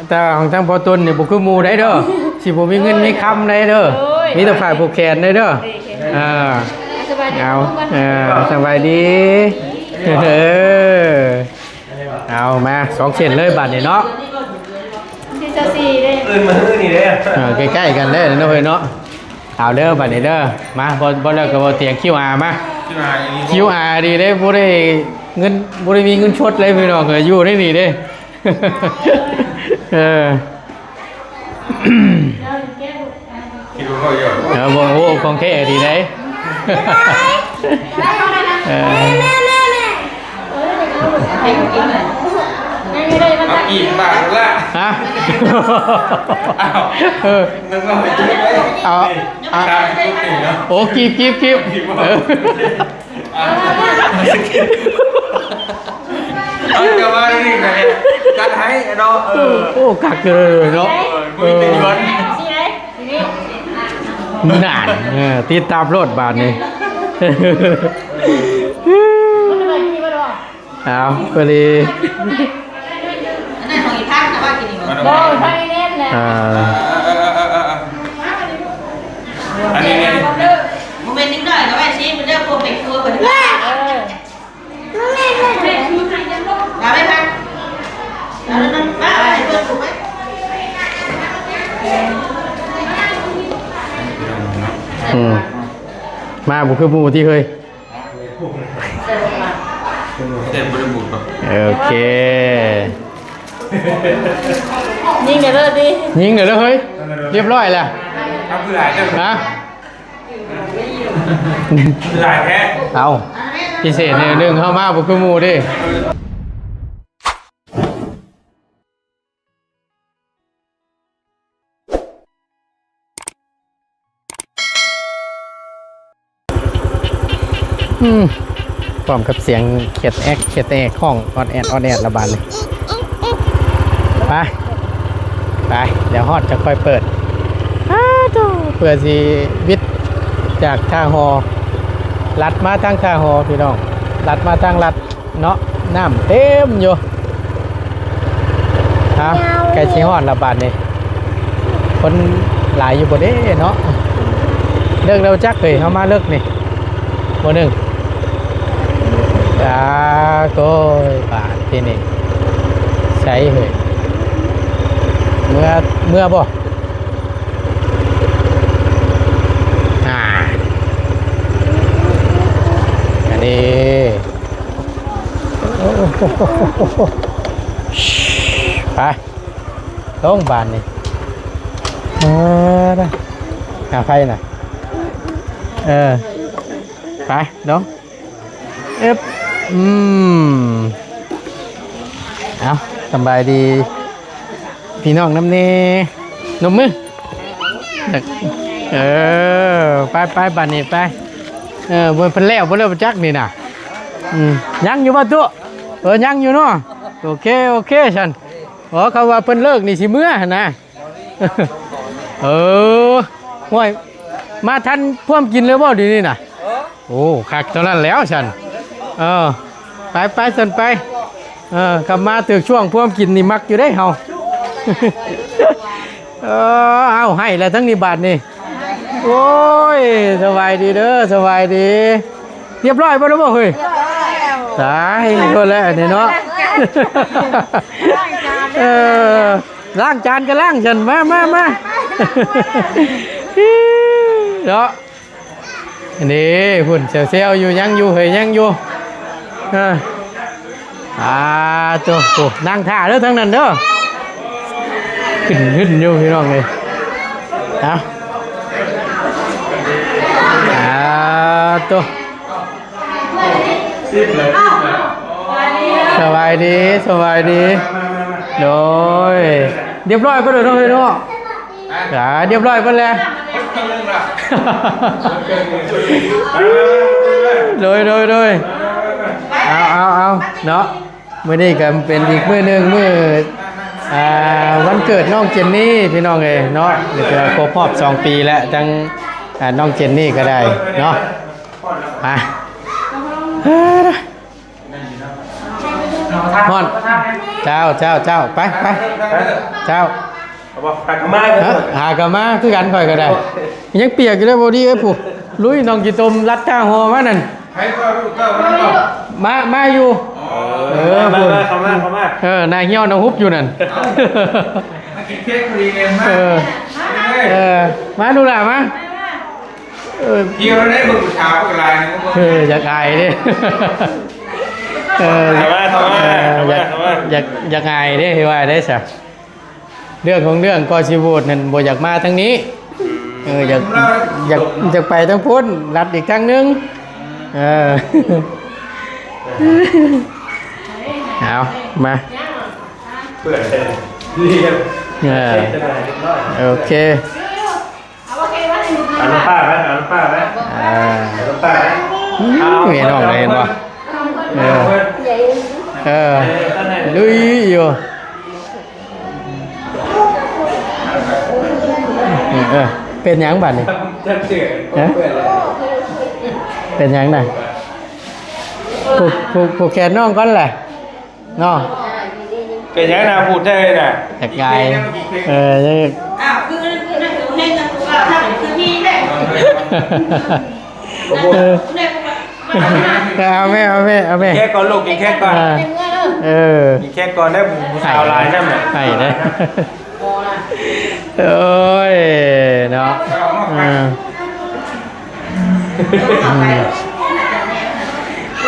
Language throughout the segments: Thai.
แต่ของทางพอตุนนี่บ่คือหมู่ได้เด้อสิบ่มีเงินมีคำได้เด้อมีแต่ฝ่ายผูกแขนได้เด้อเอาสบายดีเอามา2เส้นเลยบัดนี้เนาะที่จะ4เด้มาฮื้อนี่เด้อใกล้ๆกันเด้อเนาะเฮ้ยเนาะเอาเด้อบัดนี้เด้อมาบ่แล้วก็บ่เตียง QR มา QR ดีเด้บ่ได้เงินบ่ได้มีเงินชดเลยพี่น้องก็อยู่ได้นี่เด้คิดว่าเขาเยอะบ่โอ้ของแท้ดีเด้อีกบาทละฮะนึกว่าไปจุ๊บเลยโอ้กีบเอาจะมาดิไงการให้เนาะโอ้กักเลยเนาะคุยเป็นยวนนานติดตามรถบาทนี่เอาพอดีนั่นของอีกท่านนะว่ากินอีกบ่ใช่เล่นแหละอันนี้โมเมนต์นิดหน่อยก็แม่ชี้มันเรื่องพวกเด็กตัวกันได้ไหมคะแล้วนั่นป้าอะไรเพื่อนถูกไหมมาบุกคือบูที่เคยเด็ดบริบูรณ์โอเคยิงเดี๋ยวเลยดิยิงเดี๋ยวเลยเฮ้ยเรียบร้อยแล้วทำคือหลายจังฮะหลายแค่เอาพิเศษเนี่ยหนึ่งเข้ามาบุกคือบูดิพร้อมกับเสียงเขียดแอกห้องออดแอดระบาดเลยไปเดี๋ยวฮอดจะค่อยเปิดเปิดสิวิทย์จากท่าหอลัดมาทางท่าหอพี่น้องลัดมาทางลัดเนาะน้ำเต็มอยู่ครับไก่ชีฮอดระบาดเลยคนหลายอยู่บนนี้เนาะเลิกเราจักเลยเข้ามาเลิกนี่บนหนึ่งโก้ยบาทที่นี่ใช้เหยเมื่อบ่อันนี้ไปต้องบานนี่ได้หาไฟหน่อยไปน้องเอาสบายดีพี่น้องน้ำเนนมมือไปบันนี่ไปบนพันแล้วบนเรือจักนี่นะยังอยู่ป่ะตัวยังอยู่เนาะโอเคฉันเขาว่าเพิ่นเลิกนี่สิเมื่อนะห่วยมาทันพ่วมกินเลยบ่ดีนี่นะโอ้คักเท่านั้นแล้วฉันไปสันไปกลับมาถึงช่วงพ่วมกินนี่มักอยู่ได้เฮาเอาให้แล้วทั้งนี้บาทนี่โอ้ยสบายดีเด้อสบายดีเรียบร้อยป่ะลูกเฮ้ยตายก็แล้วนี่เนาะล้างจานก็ล้างฉันมาเนาะนี่หุ่นเซลอยู่ยังอยู่เฮ้ยยังอยู่ตัวนั่งท่าเด้อทั้งนั้นเด้อขึ้นอยู่พี่น้องเลยตัวสบายดีโดยเรียบร้อยก็เลยน้องเฮ้ยเนาะเรียบร้อยก็แล้วโดยเอาเนาะมื้อนี้ก็เป็นอีกมื้อนึงมื้อวันเกิดน้องเจนนี่พี่น้องเอ้ยเนาะเดี๋ยวจะครบรอบ2 ปีแล้วจังน้องเจนนี่ก็ได้เนาะฮอน เจ้าไปเจ้า เอาบอกตักมา ฮะหากลับมาคือกันค่อยก็ได้ยังเปียกอยู่เลยบ่ดีเอ้ยผู้ลุยน้องกิตมรัดข้างหอมานั่น ให้ก็ลูกเต้ามันก็ มาอยู่ มาเข้ามา นายเหี่ยวน้ำฮุบอยู่นั่น มากินเค้กพอดีเลยมา มาดูล่ะมา เที่ยวได้บึกเช้ากับลายนึง อยากอายดิอยากอายดิว่าได้สะเรื่องของเรื่องก็ชีวิตนั่นบ่อยากมาทั้งนี้อยากไปทั้งพ้นรัดอีกครั้งนึงเอามาเปื่อยเรียบโอเคเอาน้ำป้าไหมเอาน้ำป้าไหมเอาน้ำป้าไหมเห็นออกเลยเห็นป่ะลุยอยู่เป็นยังบัดนี่เป็นยังไงผูกแขนน้องก้อนแหละน้อง เป็นยังนะพูดได้น่ะ แต่กายยัง อ้าวคือนั่นคือให้กันว่าถ้าเป็นคือพี่แหละเอาแม่แค่ก่อนลูกกินแค่ก่อนกินแค่ก่อนได้ผู้สาวลายนั่นแหละไข่ได้โอ้ยเนาะ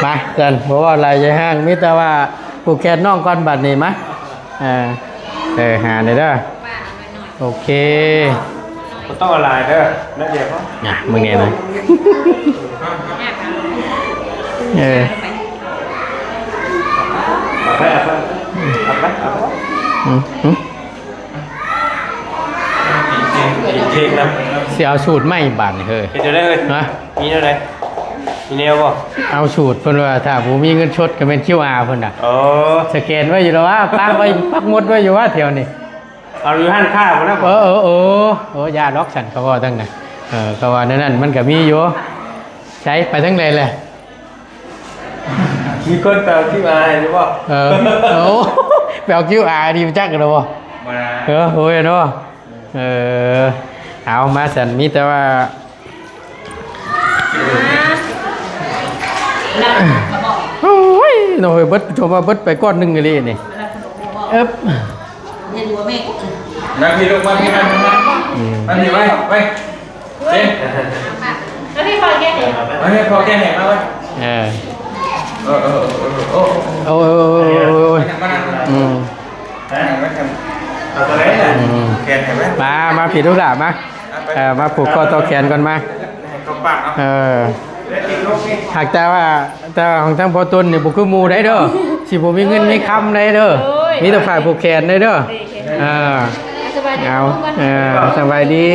มาจันบอกว่าอะไรใจห้างมิตรว่าผูกแขนน้องก้อนบัดนี่มะหาเลยเด้อโอเคต้องอะไรเด้อนั่นเดียวเขามึงไงนะเพลงนะเสียเอาสูตรไม่บานเฮ้ยจะได้เลยมีอะไรมีแนวบ่เอาสูตรเพิ่นว่าถ้าผมมีเงินชดก็เป็น QR เพิ่นน่ะสแกนไว้อยู่แล้วว่าปักหมดไว้อยู่ว่าแถวนี้เอาอยู่ห้างข้าวนะยาล็อกฉันเขาว่าตั้งน่ะเขาว่านั่นมันก็มีอยู่ใช้ไปทั้งเลยแหละมีคนแปลที่มาหรือเปล่าแปล QR ดีจักกันหรอบ่โอ้ยเนาะเอามาสันมีแต่ว่าโอ้ยน้อยเบิดชมว่าเบิดไปก้อนนึงเลยนี่เรียนรู้แม่นั่งพี่ลูกมาพี่นั่งนี่ไว้เต้นแล้วพี่พอแก้เห็นมาเนี่ยพอแก้เห็นมาไว้โอ้มาผิดทุกอย่างมาผูกคอต่อแขนก่อนมาหากแต่ว่าของทั้งพอตุนเนี่ยบุกคือมูได้เด้อสิบุมีเงินมีคำได้เด้อมีแต่ฝ่ายผูกแขนได้เด้อเอาสบายดี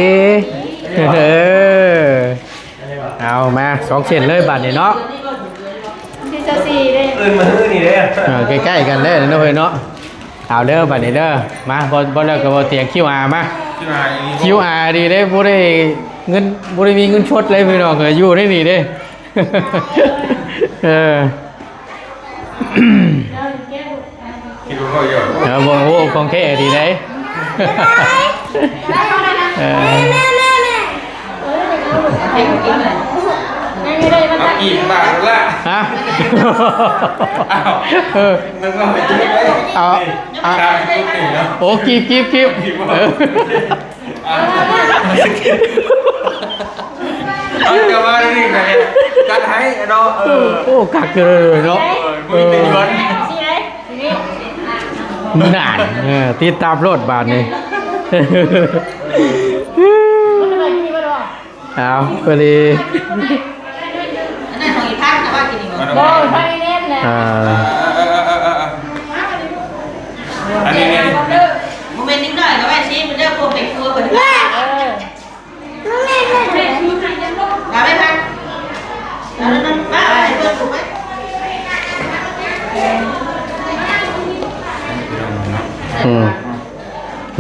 เอามา2เส้นเลยบาทนี่เนาะที่จะ4เด้มาฮื้อนี่เด้ใกล้ๆกันเด้อเนาะเฮ้ยเนาะเอาเด้อบาทนี่เด้อมาบ่เลิกก็บ่เตียง QR มา QR ดีเด้บ่ได้เงินบ่ได้มีเงินชดเลยพี่น้องก็อยู่ได้นี่เด้คิดว่าเขาเยอะบ่โอ้ของแท้ดีเด้กี่บาทละฮะมันก็ไม่ใช่โอ้กีบเอาเดี๋ยวมาดิไงจัดให้เนาะโอ้กักเลยเนาะมีเป็นย้อนนานติดตามรถบาทนี่เอาพอดีนั่นของอีพักนะว่ากินอีกบ่ไปเล่นเลยอันนี้โมเมนต์นิดหน่อยก็ไปชี้มันเรื่องโปรเฟกต์ตัวก่อนเราไม่พักเราต้องบ้าอะไรเพื่อนถูกไหม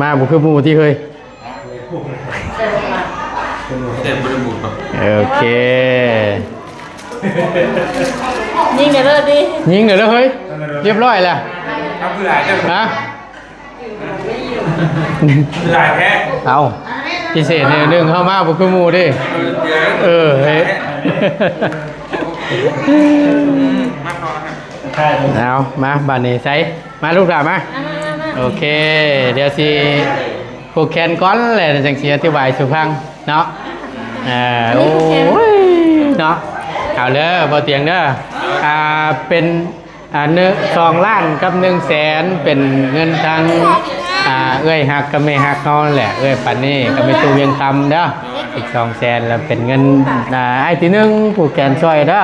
มาบุกคือหมู่ที่เคยเต็มบริบูรณ์โอเคยิงเดี๋ยวเลิกดิยิงเดี๋ยวเลิกเฮ้ยเรียบร้อยแล้ว เอาคือหลายเจ้า ฮะ หลายแท้ เอาพิเศษเนี่ยหนึ่งเข้ามาบุกหมูดิเออเฮ้ย มาพอครับ เอามาบานนี้ใส่มาลูกหลานมาโอเค เดี๋ยวสิผูกแขนก้อนแหละจังสีอธิบายสุพังเนาะโอ้ยเนาะเอาเด้อบ่เตียงเด้อเป็น2 ล้านกับ100,000เป็นเงินทางเอ้ยหักกับไม่หักเขาแหละเอ้ยปันนี้ก็ไม่ตู้เวียงคำเด้ออีก200,000แล้วเป็นเงินไอ้ที่1ผูกแขนซอยเด้อ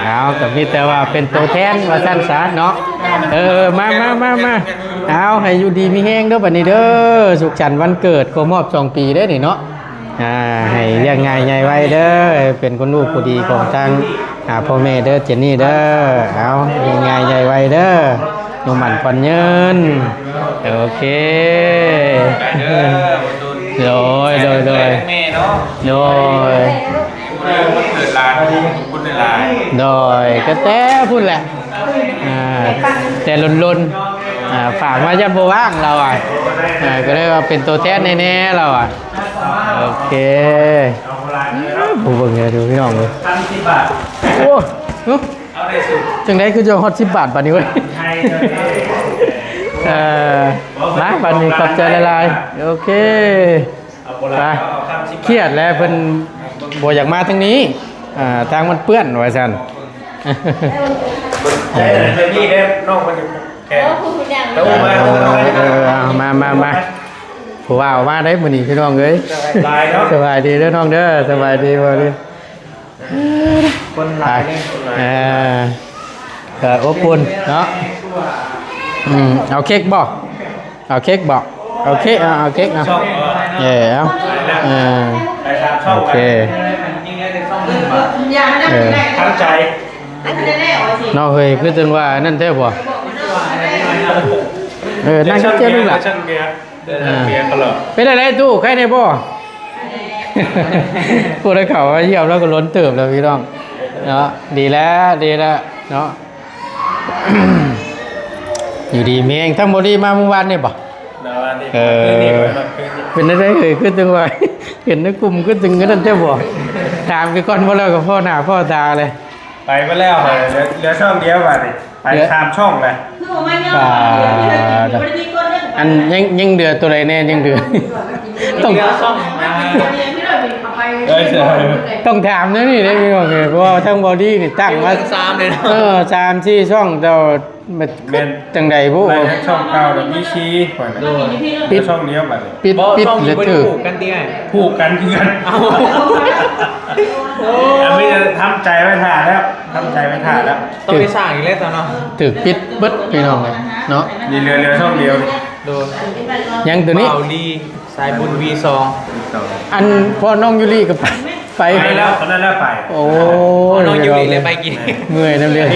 เอากับพี่แต่ว่าเป็นตัวแทนว่าสั้นสาเนาะมาเอาให้อยู่ดีมีแห้งเด้อบัดนี้เด้อสุขสันต์วันเกิดครบรอบ2 ปีเด้อนี่เนาะให้เรียกง่ายใหญ่ไว้เด้อเป็นคนลูกผู้ดีของทางพ่อแม่เด้อเจนนี่เด้อเอาเรียกง่ายใหญ่ไว้เด้อหนุ่มหมันก่อนเงินโอเค โดยแม่เนาะ โดย มันเกิดลานคุณในลาย โดยก็แต่พูดแหละแต่ลนฝากมาจะบว่างเราก็เลยว่าเป็นตัวแทนแน่ๆเราโอเคผู้เบิ่งเลยดูพี่น้องเลย 30 บาท โอ้เอาได้สุด จังไดคือจะฮอต10 บาทบัดนี้เว้ยมาบัดนี้ขอบใจละลายโอเคไปเครียดแล้วเพิ่นบ่อยากมาทางนี้ทางมันเปื้อนว่าซั่น นี่เด้น้องมันจะแก่แล้วมาผู้ว่าเอามาได้มื้อนี้พี่น้องเอ้ย ลายเนาะ สบายดีเด้อน้องเด้อสบายดีบ่ดิ คนลายเนี่ย ก็อบอุ่นเนาะเอาเค้กบ่เอาเค้กบ่เอาเค้กเอาเค้กเอา ช่อง เอาไปตามช่อง โอเค ยิ่งได้ช่องนึงมา อย่าให้ได้ไม่ได้ ตั้งใจ อันนี้แน่ๆเอาสิ น้องเฮ้ยคือจนว่านั่นแท้บ่นั่งเจ้าลูกหล่ะ ช่างเบียร์เบียร์ตลอด เป็นอะไรตู้ใครในบ่พูดให้เขาว่าเยี่ยมแล้วก็ล้นเติบแล้วพี่น้องเนาะดีแล้วเนาะ อยู่ดีมีเองทั้งหมดนี้มาเมื่อวานนี่ป่ะเป็นอะไรขึ้นถึงว่าเห็นในกลุ่มขึ้นถึงกันนั่นเจ้าบ่ถามกันก่อนว่าแล้วกับพ่อหน้าพ่อตาเลย ไปมาแล้วเหลือช่องเดียวไปดิไปตามช่องเลย คือผมไม่ยอมไม่ได้มีคนเล่น อันยังเดือตัวไรแน่ยังเดือต้อง ช่อง ต้องถามนะนี่ได้พี่น้องเพราะว่าทั้งบอดี้นี่ตั้งมา3เลย3 4ช่องเราเป็นจังใดผู้ ไปช่องเก่าแบบมีชีก่อนปิดช่องเดียวไป ปิดเลยถือ กันเตี้ยผูกกันเพื่อนอันนี้ทำใจไว้ถ่าแล้วต้องไปสั่งอีกแล้วตอนเนาะ ถือปิดเบิดพี่น้องเลยเนาะ นี่เรือช่องเดียวโดน ยังตัวนี้ เบาดีสายบุญ V2 อันพ่อน้องยูริก็ไป แล้วตอนนั้นแล้วไป โอ้ น้องยูริเลยไปกิน เมื่อยน้ำเรียน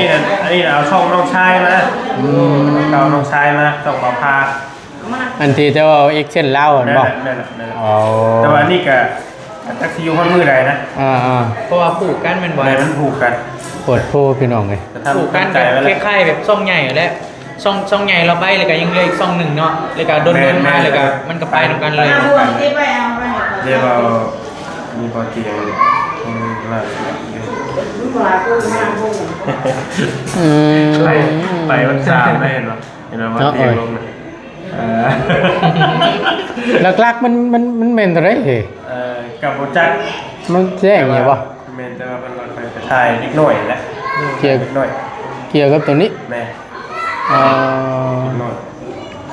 อันนี้เอาช่องน้องชายมาเอาน้องชายมาส่งมาพา อันที่เจ้าเอ็กเซนเล่าบอก นั่น อ๋อ แต่ว่านี่ก็ทักซี่อยู่ข้างมือใดนะ เพราะว่าผูกกันเป็นบ่อย มันผูกกัน ปวดโพพี่น้องเลย ผูกกันแบบคล้ายๆแบบซ่องใหญ่แหละซ่องใหญ่เราไปเลยก็ยังเหลยซ่องหนึ่งเนาะเลยก็โดนมาเลยก็มันก็ไปตรงกันเลย เอาบวกที่ไปเอาไป เรียกว่ามีพอเตียงล่าไปวันสามได้เห็นไหมว่าเตียงลงนะหลักๆมันเมนอะไรเหรอ กับโปรจัก มันแจ้งอย่างป่ะ เมนแต่ว่ามันไปถ่ายนิดหน่อยแหละ เกี่ยวกับตัวนี้ แม่ อ๋อ หน่อย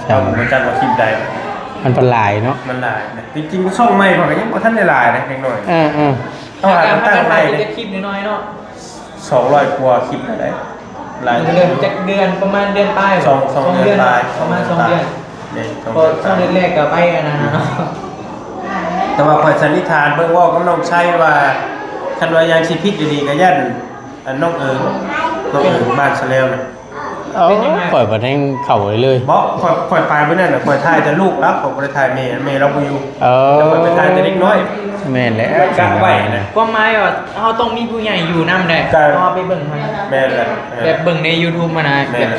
เราโปรจักว่าคลิปใด มันเป็นลายเนาะ มันหลายจริงๆช่องใหม่ผมก็ยังบ่ทันได้หลายนะเล็กหน่อยต้องหาตั้ง ไป ใหม่ จะคลิปน้อยๆเนาะ 200กว่าคลิปได้หลาย เดือนจากเดือนประมาณเดือนปลาย สองเดือนปลาย ประมาณ2 เดือน เนี่ย พอช่วงเดือนแรกก็ไปอันนั้นเนาะ แต่ว่าคอยสันนิษฐานเบิ่งว่าก็น้องใช่ว่าคันว่ายังสิผิดดีๆก็ยันอันน้องเอิงบ้านซะแล้วน่ะ เอาปล่อยมาให้เข่าเลย บ่คอยไปเมื่อนั้นน่ะคอยถ่ายแต่ลูกแล้วผมบ่ได้ถ่ายแม่เราบ่อยู่แล้วคอยไปถ่ายแต่เด็กน้อย แม่นแล้ว กักไว้นะ ความหมายว่าเราต้องมีผู้ใหญ่อยู่นำได้ ใช่ พอไปเบิ่งมัน แม่นแหละ แบบเบิ่งใน YouTube มานะแบบ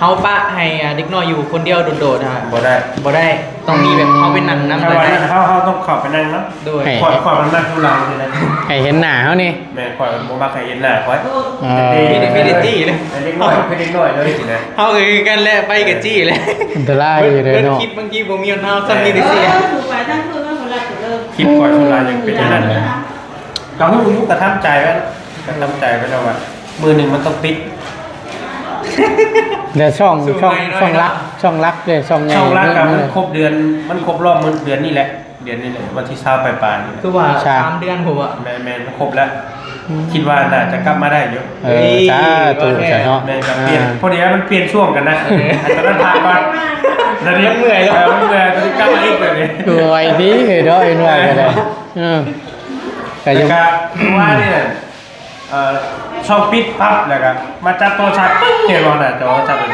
เฮาปะให้เด็กน้อยอยู่คนเดียวโดดๆฮะ บ่ได้ บ่ได้ต้องมีแบบเขาเป็นหนังน้ำ ถ้า แต่ ว่า ได้ เขาต้องขอบไปนั่งเนาะ โดย ขอบมันนั่งทุลังเลยนะ ให้เห็นหน้าเขานี่ แม่ขอบบ่มาใครเห็นหน้าขอย มีเด็กจี้เลย เด็กน้อยคือเด็กน้อยเลยสินะ เฮากันแหละไปกับจี้เลย อันตรายอยู่เลยเนาะ คลิปบางทีบ่มีคนเฮาซ้ำนี่ได้สิ ถูกไปทั้งคืนก็คนละถูกเริ่ม คลิปก่อนทุลังยังเป็นอย่างนั้นนะเราให้ยุกกระทำใจไว้กระทำใจไว้แล้วว่ามือหนึ่งมันต้องปิด เดี๋ยวช่องรักเลยช่องใหญ่ ช่องรักกับ เล มัน ย ครบเดือนมันครบรอบมันเดือนนี้แหละเดือนนี้แหละวันที่20ปลายๆนี่แหละ คือว่า ใช่ 3 เดือนผมอ่ะ แม่มันครบแล้ว คิดว่าน่าจะกลับมาได้เยอะ จ้าตู่จ้ะเนาะ แม่กับเปลี่ยนพอดีแล้วมันเปลี่ยนช่วงกันนะอาจจะต้องพักก่อนตอนนี้ เมื่อยแล้ว มันเมื่อยตอนนี้กลับมาอีกเลยนี่ ดูไอ้ดีเนาะไอ้หน่วยก็ได้แต่ แต่ ยัง ก็ว่าเนี่ยช่องปิดปั๊บแล้วก็มาจับโทรศัพท์ปึ๊บเห็นบ่น่ะแต่ว่าจับเป็น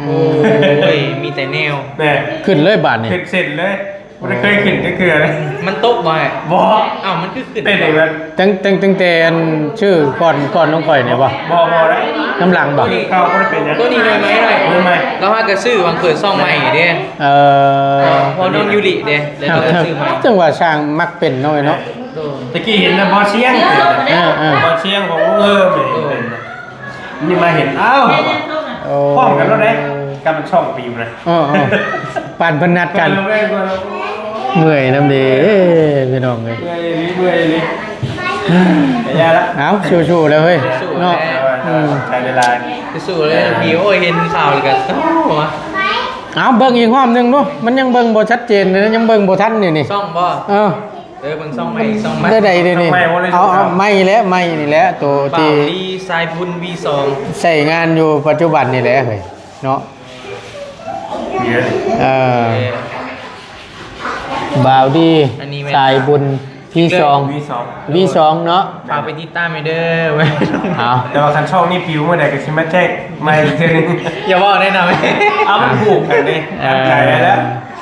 โอ้ยมีแต่แนว แม่ ขึ้นเลยบาทนี่ เสร็จเลยมันเคยขึ้นก็คืออะไร มันตกบ่อย บ่ อ้าวมันคือขึ้น เป็นอย่างนั้น ตั้งแต่อันชื่อก่อนน้องข่อยเนี่ยบ่ บ่ได้ น้ำหลังบ่ เขาก็ได้เป็นอย่าง ตัวนี้หน่อยไหมหน่อย รู้ไหม เราหากระซื้อวางเปิดซ่องใหม่เด้ พอน้องยูริเด้แล้วเราก็ซื้อใหม่ จังหวะช่างมักเป็นน้อยเนาะ โดน ตะกี้เห็นนะบอเชียงบอเชียงของไม่เห็นนี่มาเห็นอ้าว โอ้ พร้อมกันแล้วได้กันเป็นช่องปีมนะ อ๋อปานพนัดกัน ลงได้ก็ เมื่อยน้ำเด้พี่น้องเลย เมื่อยลิแต่ยาละ เอาชูๆแล้วเฮ้ยเนาะ ใช้เวลา ไปสู้เลยพี่โอ้ยเห็นข่าวเลยกันโอ้โห เอาเบิ่งอีกห้อมหนึงเนาะมันยังเบิ่งบ่ชัดเจนเลยนะยังเบิ่งบ่ทันอยู่นี่ ซ่องบ่ เออ เบิ่งซ่องใหม่ซ่องใหม่ ได้ใดเลยนี่เอาไม่แล้วไม่นี่แหละตัว เปล่า ที่ ดีสายบุญ V2 ใช้งานอยู่ปัจจุบันนี่แหละเฮ้ยเนาะ เยอะ เออบ่าวดีสายบุญที่สอง วี V2 เนาะ ฝากไปติดตามไปเด้อเว้ย เอา แต่ว่าคันช่องนี่ปิวเมื่อใดก็ชิมาแจ้งไม่อีกทีนึง อย่าบอกแนะนำ เอามันผูกกันดิใจแล้ว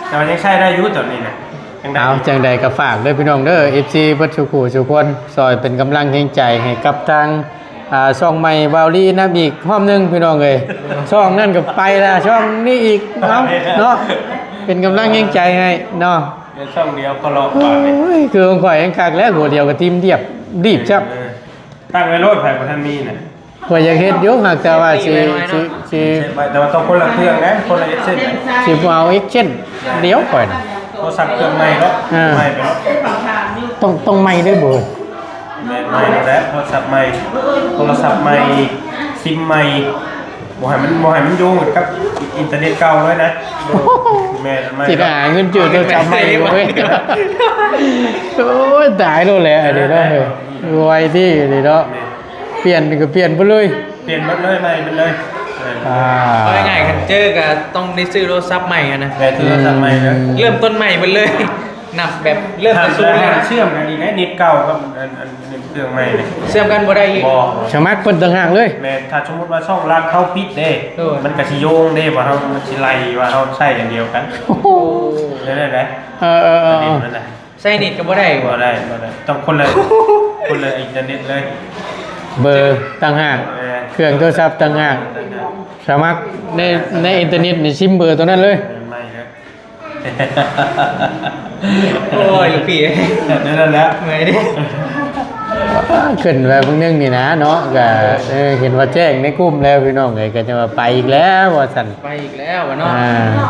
แต่มันยังใช้ได้ยุตอนนี้นะยังได้ เอาจังใดก็ฝากด้วยพี่น้องเด้อ FC เพิ่นสุขุสุคนซอยเป็นกำลังแห่งใจให้กับทางช่องใหม่บาวลี่นะอีกห้อมหนึงพี่น้องเอ้ยช่องนั่นก็ไปแล้วช่องนี้อีกเนาะเป็นกำลังแห่งใจให้เนาะ เดี๋ยวช่องเดียวก็รอ โอ ปากเลย้ ยคือของข่อยแห่งคักแล้วหัวเดียวกับทีมเดียบรีบครับ ตั้งไว้โลดไผ่ประทันมีน่ะ ข่อยอยากเฮ็ดอยู่หากแต่ว่าสิ แต่ว่าต้องคนละเครื่องนะคนละเส้น เอาอีกเช่นเดี๋ยวก่อน โทรศัพท์เครื่องใหม่เนาะใหม่ไปเนาะ ต้องใหม่ด้วยบ่ ใหม่แล้วโทรศัพท์ใหม่ซิมใหม่บ่ให้มันโยงกับอินเทอร์เน็ตเก่าเลยนะแม่ใหม่ สิหาเงินจืดโทรศัพท์ใหม่เว้ยโอ้ยตายแล้วแหละเดี๋ยวเนาะเฮ้ยรวยที่เดี๋ยวเนาะเปลี่ยนก็เปลี่ยนไปเลย เปลี่ยนหมดเลยใหม่เป็นเลย เอาง่ายๆกันเจอก็ต้องได้ซื้อโทรศัพท์ใหม่อะนะ แต่โทรศัพท์ใหม่แล้ว เริ่มต้นใหม่ไปเลย นับแบบเริ่มต้นศูนย์เลย เชื่อมกันอีกนะเน็ตเก่ากับอันเครื่องใหม่เนี่ย เชื่อมกันบ่ได้อีก บ่ สมัครเพิ่นต่างหากเลย แม่ถ้าสมมุติว่าช่องรักเข้าปิดเด้ โดย มันก็สิโยงเด้ว่าเฮามันสิไล่ว่าเฮาใช้อย่างเดียวกัน โอ้โห ได้ไหม เออ ประเด็นนั่นน่ะ ใส่เน็ตก็บ่ได้ บ่ บ่ ได้ต้องคนละอินเทอร์เน็ตเลย เบอร์ต่างหากเครื่องโทรศัพท์ต่างหากสมัครในอินเทอร์เน็ตนี่ซิมเบอร์ตัวนั้นเลย ไม่เลย โอ้ยลูกพี่ นั่นแหละ เมื่อยดิ ขึ้นไปเพิ่งนึงนี่นะเนาะก็เห็นว่าแจ้งในกลุ่มแล้วพี่น้องเอ้ยก็จะมาไปอีกแล้วว่าซั่น ไปอีกแล้ววะเนาะ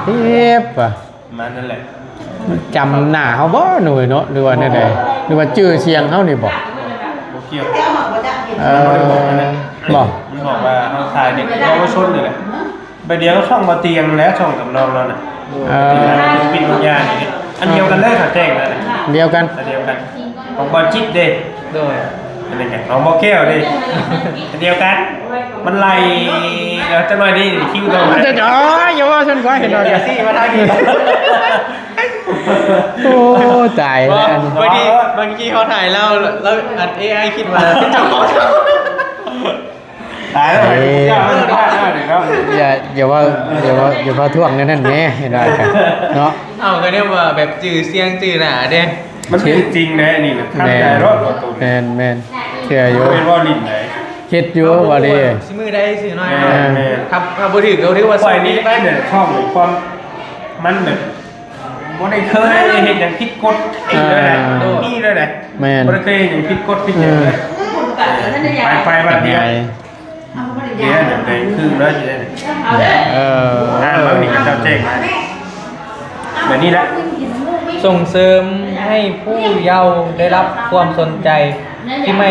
เทียบว่ะ มานั่นแหละ จำหน้าเฮาบ่หน่วยเนาะหรือว่าแนวใดหรือว่าชื่อเสียงเฮานี่บ่ บ่เกี่ยว เออบ่ มันบอกว่าเฮาถ่ายเด็กเยาวชนนี่แหละไปเดียวช่องมาเตียงแล้วช่องกับน้องเราน่ะ เออ ปิดวิญญาณนี่อันเดียวกันเลยค่ะแจ้งแล้วนะ เดียวกัน อันเดียวกันของบอลจิตเด้ โดย อันนี้ไงของบอลแก้วเด้อันเดียวกัน มันไล่เดี๋ยวจะหน่อยนี่คิวตรงไหน จะอ๋ออย่าว่าฉันก็เห็นดอกอย่าสิมาทางนี้โอ้ตายแล้วอันนี้ บางทีเขาถ่ายแล้วอัด AI คิดว่าเป็นเจ้าของ ตายแล้วไปยากมันได้เดี๋ยวครับ อย่าว่าท่วงนั่นแหม่เห็นได้กันเนาะ เอาก็เนี่ยว่าแบบจื่อเสียงจื่อหนาเด้ มันเป็นจริงนะนี่นะข้ามใจรถประตู แมนเชื่ออยู่ เป็นว่าลิ้นไหน เฮ็ดอยู่บ่ดี สิมือได้สิหน่อย แม่ ครับบ่ถือก็ถือว่า ปล่อยนี้ไปเนี่ยช่องความมันแบบบ่ได้เคยเห็นอย่างผิดกฎอีกเลยนะนี่เลยนะ แม่น บ่ได้เคยเห็นอย่างผิดกฎผิดอย่างเลยไปบัดเดียวเดี๋ยวเดี๋ยวไปครึ่งแล้วสิได้ เออ บางนี่ก็เจ้าแจ้งมาแบบนี้ละ ส่งเสริมให้ผู้เยาว์ได้รับความสนใจที่ไม่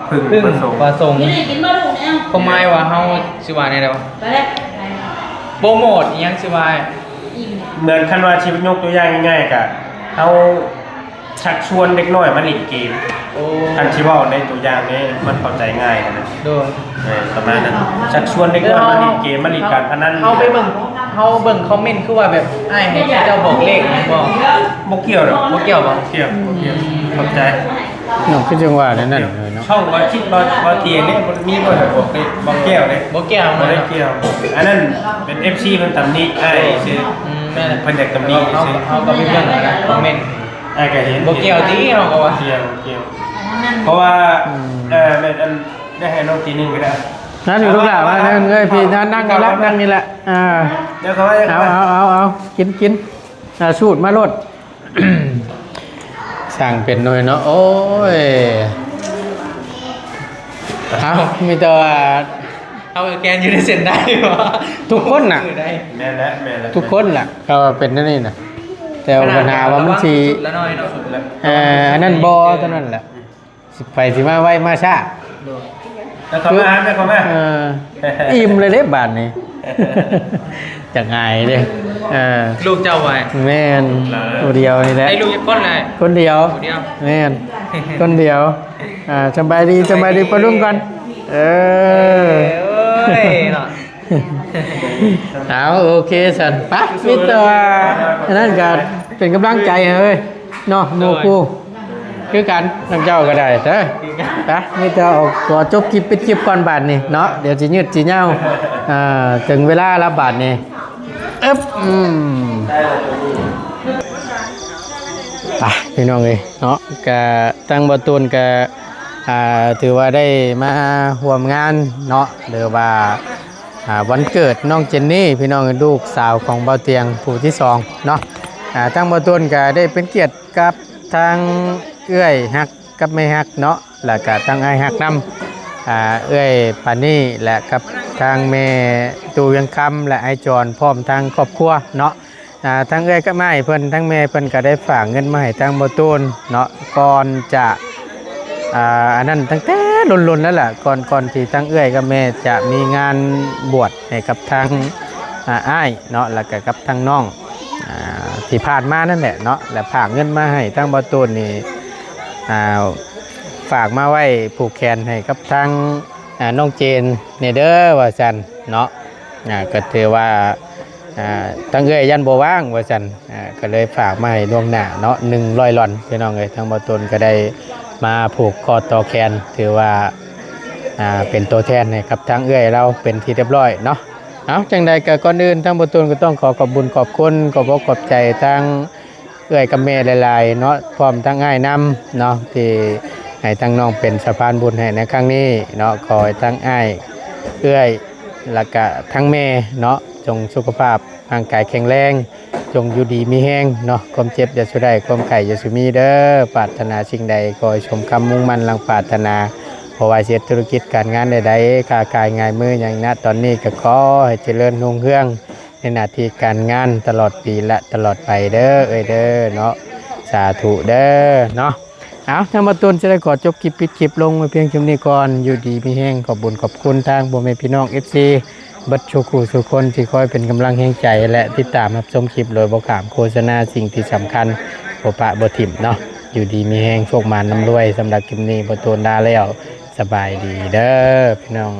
พึ่ง พึ่ง ประสงค์ ประสงค์ นี่กินมาลูกเนี่ย ก็หมายว่าเฮาสิว่าแนวใดวะ ไปเลย โปรโมทอีหยังสิว่า เหมือนคันว่าชีวิตยกตัวอย่างง่ายๆกะเอาชักชวนเด็กน้อยมาเล่นเกม โอ้ คันชิเว่าในตัวอย่างนี้มันเข้าใจง่ายนะ โดย ประมาณนั้นชักชวนเด็กน้อยมาเล่นเกมมาเล่นการพนัน เฮาไปเบิ่งเฮาเบิ่งคอมเมนต์คือว่าแบบอ้ายให้เจ้าบอกเลขหยังบ่ บ่เกี่ยวหรอก บ่เกี่ยวบ่ เกี่ยวเข้าใจ น้องคือจังว่านั่นเลยเนาะ ช่องว่าคิดว่าเทียนนี่มีบ่ได้บอกเลยบ่แก้วเลย บ่เกี่ยว บ่ นะ ได้เกี่ยวอันนั้นเป็น FC เพิ่นตำหนิอ้ายซื่อ แม่น เพิ่นอยากตำหนิ เฮา ซื่อ เฮาก็ไปเบิ่งนะคอมเมนต์ อ้ายก็เห็น บ่เกี่ยวติเฮาก็ว่า เกี่ยวเพราะว่าแม่นอันได้ให้น้องทีนึงก็ได้ นั่นอยู่ลูกหลานว่านั่นเอ้ยพี่นั่งนี่ละนั่งนี่แหละเดี๋ยวเขาว่า เอากินสูตรมาโลด สั่งเป็นหน่อยเนาะโอ้ยเอามีแต่ว่า เอาแกนอยู่ในเส้นได้บ่ ทุกคนน่ะ ได้ แม่นแล้ว ทุกคนล่ะก็เป็นนั่นนี่น่ะแต่ว่าปัญหาว่ามันสิ สุดละน้อยเนาะ อันนั้นบ่เท่านั้นแหละสิไปสิมาไว้มาช้า แล้วเขามาแล้วเขามา อิ่มเลยเด้บาดนี้ จะง่ายเด้ลูกเจ้าไว้ แม่นคนเดียวนี่แหละ ไอ้ลูกจะก้นเลย คนเดียว คนเดียว แม่นคนเดียวสบายดีปะลุงกันเอ้ยเนาะ เอาโอเคสันไปมิตรอันนั้นก็เป็นกำลังใจเฮ้ยเนาะหมู่คู่คือกันน้ำเจ้าก็ได้เด้อไปมิตรออกตัวจบคลิปปิดคลิปก่อนบาทนี่เนาะเดี๋ยวสิยืดสิเหย้าถึงเวลารับบาทนี่ไปพี่น้องเลยเนาะก็ตั้งบ่ตูนก็ถือว่าได้มาร่วมงานเนาะหรือว่าวันเกิดน้องเจนนี่พี่น้องลูกสาวของเบาเตียงผู้ที่สองเนาะตั้งบ่ตูนก็ได้เป็นเกียรติกับทางเอื้อยฮักกับไม่ฮักเนาะแล้วก็ทางไอ้ฮักนำเอื้อยปานี่และกับทางแม่ตูเวียงคำและไอ้จอนพร้อมทางครอบครัวเนาะทั้งเอ้ยก็ไม่เพิ่นทั้งแม่เพิ่นก็ได้ฝากเงินมาให้ทางบ่ตูนเนาะก่อนจะอันนั้นตั้งแต่ลุนๆแล้วล่ะก่อนที่ทั้งเอ้ยกับแม่จะมีงานบวชให้กับทางอ้ายเนาะแล้วก็กับทางน้องที่ผ่านมานั่นแหละเนาะและฝากเงินมาให้ทางบ่ตูนนี่ฝากมาไว้ผูกแขนให้กับทางน้องเจนเนเด้อว่าซั่นเนาะก็ถือว่าทั้งเอ้ยยันบ่ว่างว่าซั่นก็เลยฝากมาให้ล่วงหน้าเนาะ100หลอนพี่น้องเอ้ยทางบ่ตูนก็ได้มาผูกคอต่อแขนถือว่าเป็นตัวแทนให้กับทางเอ้ยเราเป็นที่เรียบร้อยเนาะเอาจังใดก็ก่อนอื่นทางบ่ตูนก็ต้องขอบบุญขอบคุณขอบอกขอบใจทางเอ้ยกับแม่หลายๆเนาะพร้อมทั้งอ้ายนำเนาะที่ให้ทางน้องเป็นสะพานบุญให้ในครั้งนี้เนาะขอให้ทั้งอ้ายเอ้ยแล้วก็ทั้งแม่เนาะจงสุขภาพร่างกายแข็งแรงจงอยู่ดีมีแห้งเนาะความเจ็บอย่าสุได้ความไข่อย่าสุมีเด้อปรารถนาสิ่งใดขอให้ชมคำมุ่งมั่นลังปรารถนาเพราะว่าเสียธุรกิจการงานใดๆค้าขายง่ายมืออย่างนั้นตอนนี้ก็ขอให้เจริญรุ่งเรืองในหน้าที่การงานตลอดปีและตลอดไปเด้อเอ้ยเด้อเนาะสาธุเด้อเนาะเอาทางมาตุนจะได้ขอจบคลิปปิดคลิปลงไว้เพียงเท่านี้ก่อนอยู่ดีมีแห้งขอบบุญขอบคุณทางพ่อแม่พี่น้อง FCบัดโชคูสุคนที่คอยเป็นกำลังแห่งใจและติดตามรับชมคลิปโดยบ่ขามโฆษณาสิ่งที่สำคัญบ่ปะบ่ถิ่มเนาะอยู่ดีมีแห้งโชคมานำรวยสำหรับคลิปนี้บ่ตูนดาแล้วสบายดีเด้อพี่น้อง